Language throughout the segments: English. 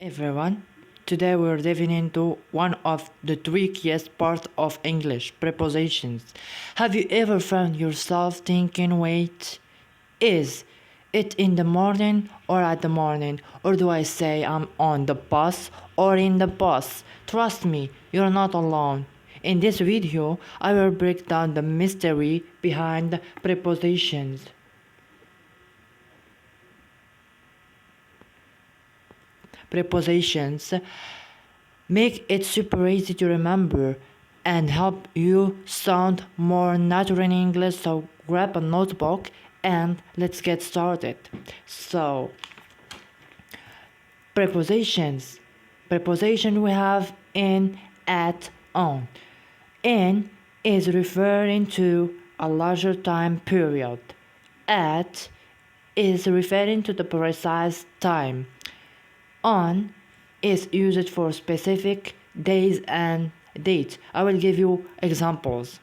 Everyone, today we're diving into one of the trickiest parts of English, prepositions. Have you ever found yourself thinking, wait, is it in the morning or at the morning? Or do I say I'm on the bus or in the bus? Trust me, you're not alone. In this video, I will break down the mystery behind prepositions. Prepositions make it super easy to remember and help you sound more natural in English. So grab a notebook and let's get started. So prepositions. Preposition we have in, at, on. In is referring to a larger time period. At is referring to the precise time. On is used for specific days and dates. I will give you examples.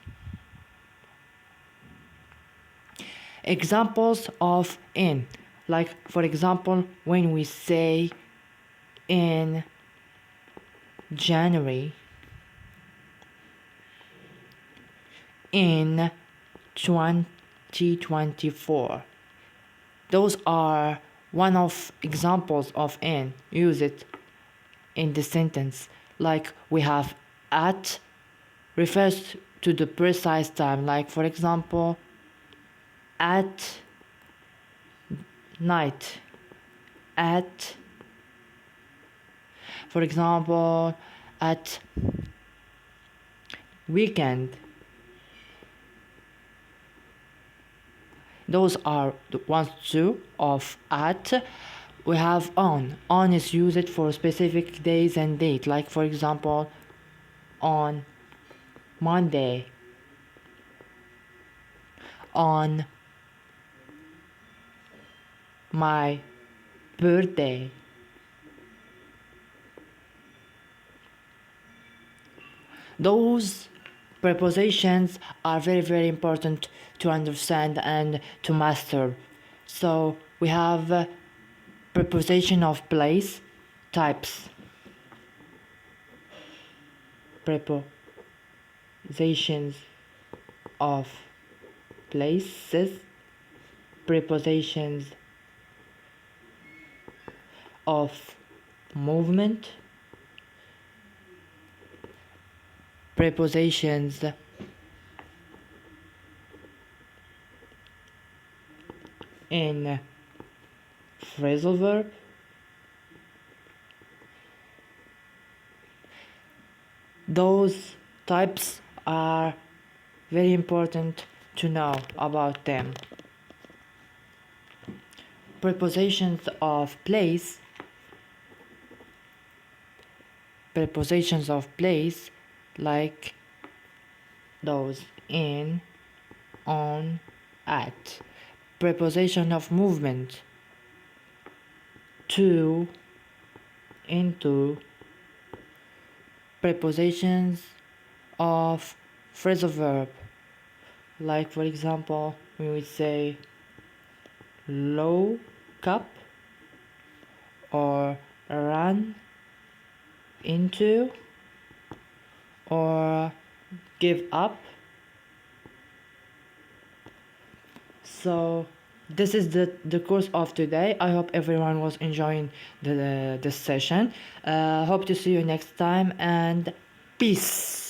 Examples of in, like for example, when we say in January, in 2024. Those are one of examples of in. Use it in the sentence. Like we have at refers to the precise time. Like for example, at night. At, for example, at weekend. Those are the ones two of at. We have on. On is used for specific days and date. Like for example, on Monday, on my birthday. Those prepositions are very important to understand and to master. So we have preposition of place, types. Prepositions of places, prepositions of movement, prepositions in phrasal verb, those types are very important to know about them. Prepositions of place, like those in, on, at. Preposition of movement, to, into. Prepositions of phrasal verb, like for example, when we say low cup or run into or give up. So this is the course of today. I hope everyone was enjoying this session. Hope to see you next time, and peace.